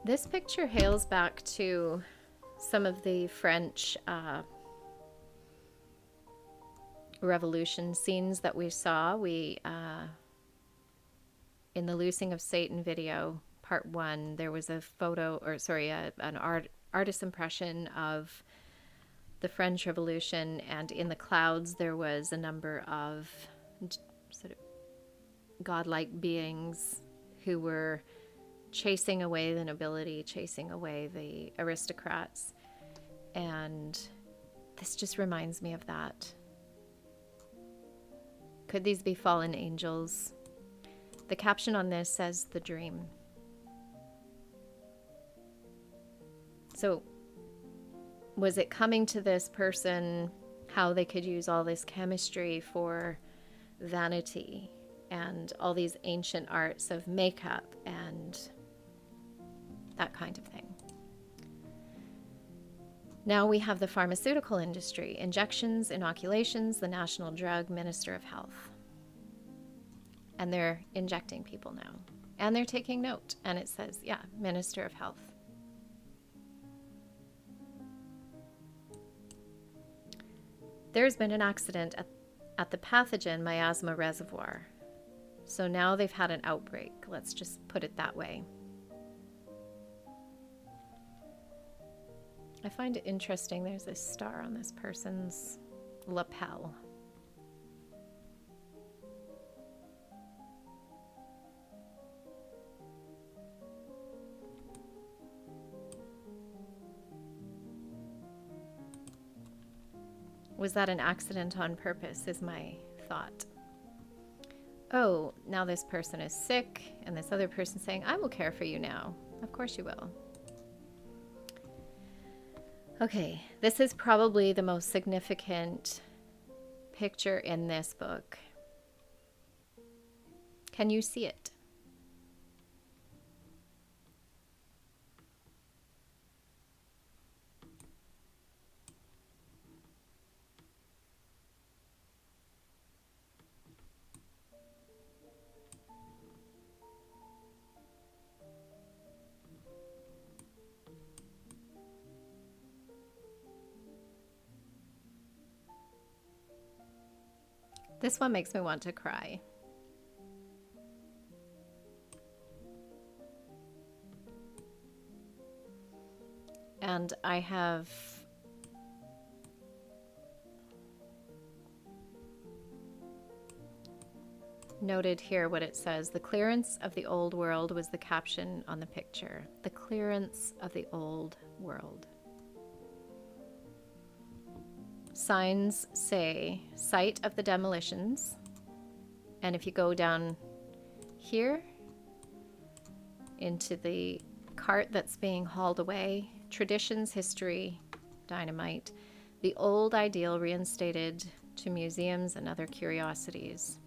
This picture hails back to some of the French revolution scenes that we saw. We in the Loosing of Satan video, part 1, there was a photo, or sorry, an artist impression of the French Revolution, and in the clouds there was a number of sort of godlike beings who were chasing away the nobility, chasing away the aristocrats, and this just reminds me of that. Could these be fallen angels? The caption on this says the dream. So was it coming to this person how they could use all this chemistry for vanity and all these ancient arts of makeup and that kind of thing. Now we have the pharmaceutical industry, injections, inoculations, the National Drug Minister of Health. And they're injecting people now. And they're taking note. And it says, yeah, Minister of Health. There's been an accident at the pathogen miasma reservoir. So now they've had an outbreak. Let's just put it that way. I find it interesting. There's this star on this person's lapel. Was that an accident on purpose, is my thought. Oh, now this person is sick, and this other person saying, I will care for you now. Of course you will. Okay, this is probably the most significant picture in this book. Can you see it? This one makes me want to cry. And I have noted here what it says. The clearance of the old world was the caption on the picture. The clearance of the old world. Signs say site of the demolitions. And if you go down here into the cart that's being hauled away, traditions, history, dynamite, the old ideal reinstated to museums and other curiosities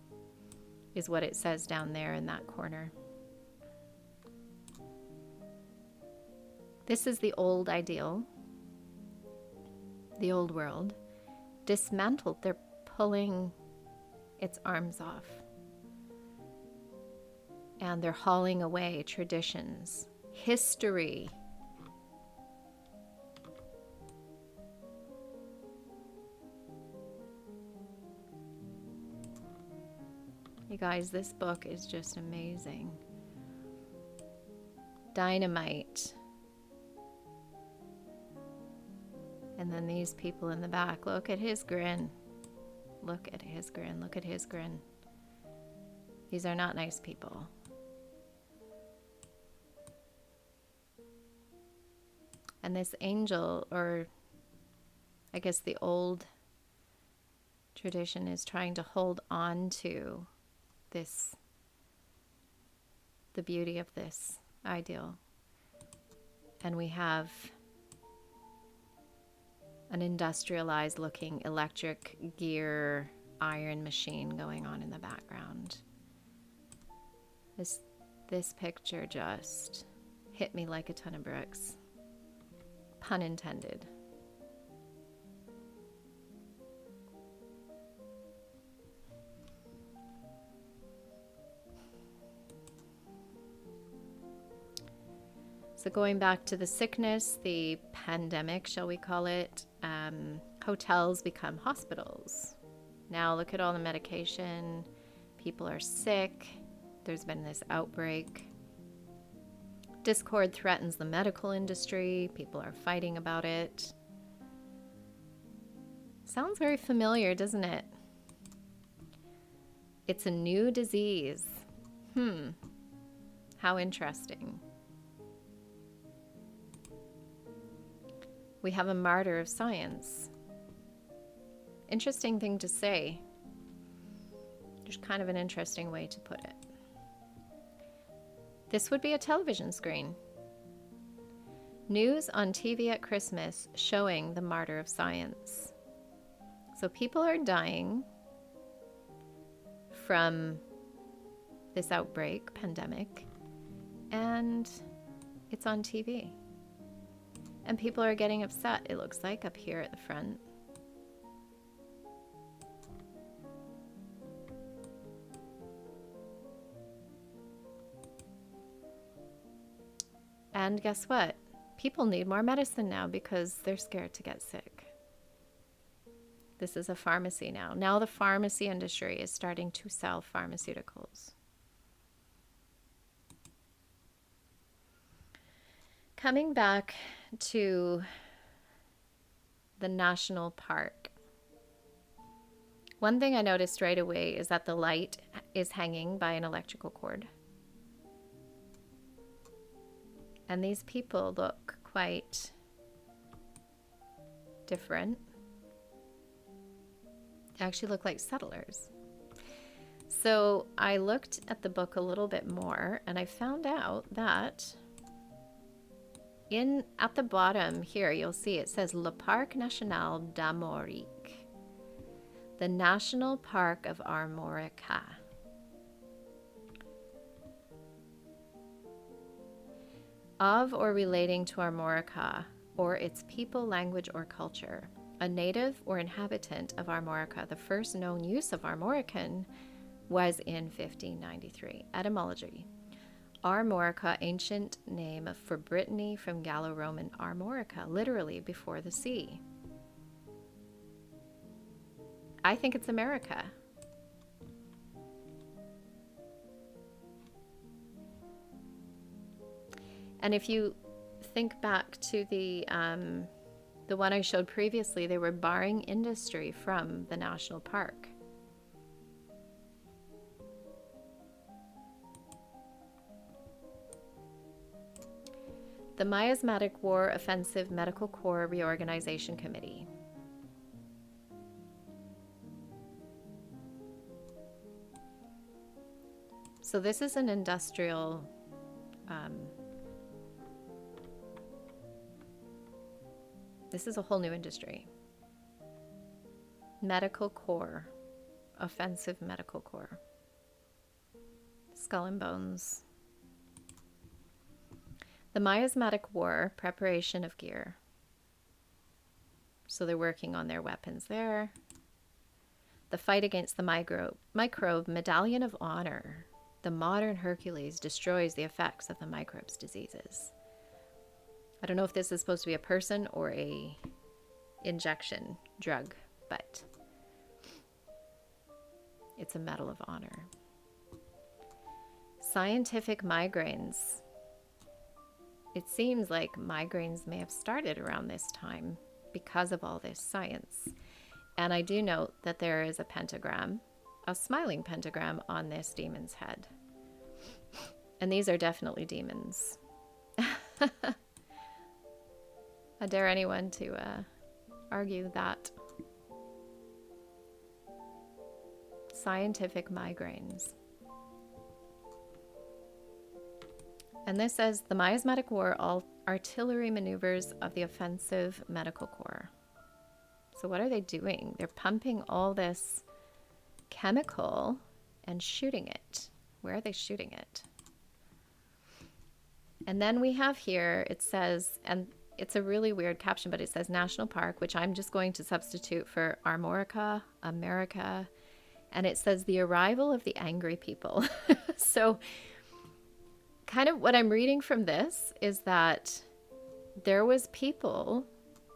is what it says down there in that corner. This is the old ideal, the old world. Dismantled, they're pulling its arms off. And they're hauling away traditions, history. You guys, this book is just amazing. Dynamite. And then these people in the back, look at his grin. Look at his grin. Look at his grin. These are not nice people. And this angel, or I guess the old tradition, is trying to hold on to this, the beauty of this ideal. And we have an industrialized looking electric gear iron machine going on in the background. This picture just hit me like a ton of bricks. Pun intended. So going back to the sickness, the pandemic, shall we call it, hotels become hospitals. Now look at all the medication. People are sick. There's been this outbreak. Discord threatens the medical industry. People are fighting about it. Sounds very familiar, doesn't it? It's a new disease. How interesting. We have a martyr of science. Interesting thing to say. Just kind of an interesting way to put it. This would be a television screen. News on TV at Christmas showing the martyr of science. So people are dying from this outbreak, pandemic, and it's on TV. And people are getting upset, it looks like, up here at the front. And guess what? People need more medicine now because they're scared to get sick. This is a pharmacy now. Now the pharmacy industry is starting to sell pharmaceuticals. Coming back to the national park. One thing I noticed right away is that the light is hanging by an electrical cord. And these people look quite different. They actually look like settlers. So I looked at the book a little bit more and I found out that at the bottom here, you'll see it says Le Parc National d'Armorique, the National Park of Armorica. Of or relating to Armorica, or its people, language, or culture. A native or inhabitant of Armorica. The first known use of Armorican was in 1593. Etymology. Armorica, ancient name for Brittany from Gallo-Roman Armorica, literally before the sea. I think it's America. And if you think back to the one I showed previously, they were barring industry from the national park. The Miasmatic War Offensive Medical Corps Reorganization Committee. So this is an industrial this is a whole new industry. Medical Corps, Offensive Medical Corps. Skull and Bones. The Miasmatic War, preparation of gear. So they're working on their weapons there. The fight against the microbe, Medallion of Honor. The modern Hercules destroys the effects of the microbe's diseases. I don't know if this is supposed to be a person or a injection drug, but it's a Medal of Honor. Scientific migraines. It seems like migraines may have started around this time because of all this science. And I do note that there is a pentagram, a smiling pentagram on this demon's head. And these are definitely demons. I dare anyone to argue that. Scientific migraines. And this says the Miasmatic War, all artillery maneuvers of the Offensive Medical Corps. So what are they doing? They're pumping all this chemical and shooting it. Where are they shooting it? And then we have here, it says, and it's a really weird caption, but it says National Park, which I'm just going to substitute for Armorica, America. And it says the arrival of the angry people. So kind of what I'm reading from this is that there was people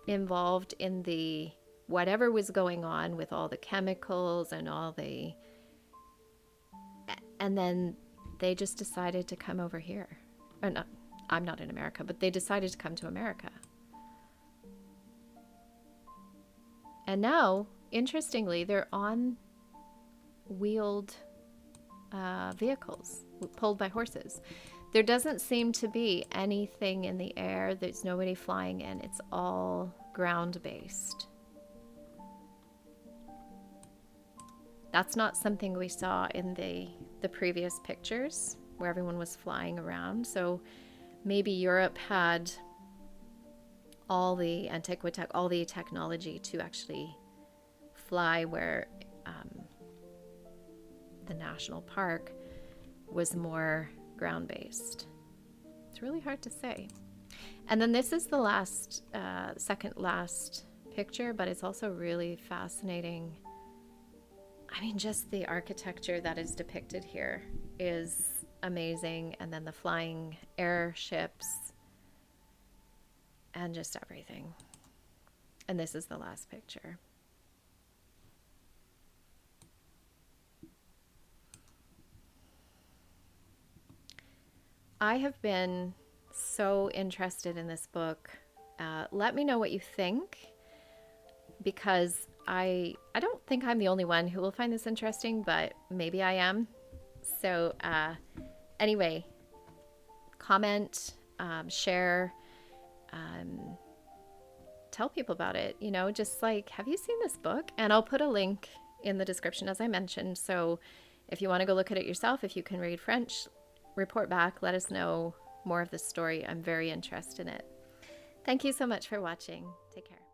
involved in the whatever was going on with all the chemicals and all the, and then they just decided to come over here. Or not, I'm not in America, but they decided to come to America. And now, interestingly, they're on wheeled vehicles pulled by horses. There doesn't seem to be anything in the air. There's nobody flying in. It's all ground-based. That's not something we saw in the previous pictures where everyone was flying around. So maybe Europe had all the all the technology to actually fly where the national park was more ground-based? It's really hard to say. And then this is the last, second last picture, but it's also really fascinating. I mean, just the architecture that is depicted here is amazing. And then the flying airships and just everything. And this is the last picture. I have been so interested in this book. Let me know what you think, because I don't think I'm the only one who will find this interesting, but maybe I am. So anyway, comment, share, tell people about it. You know, just like, have you seen this book? And I'll put a link in the description, as I mentioned. So if you want to go look at it yourself, if you can read French, report back, let us know more of the story. I'm very interested in it. Thank you so much for watching. Take care.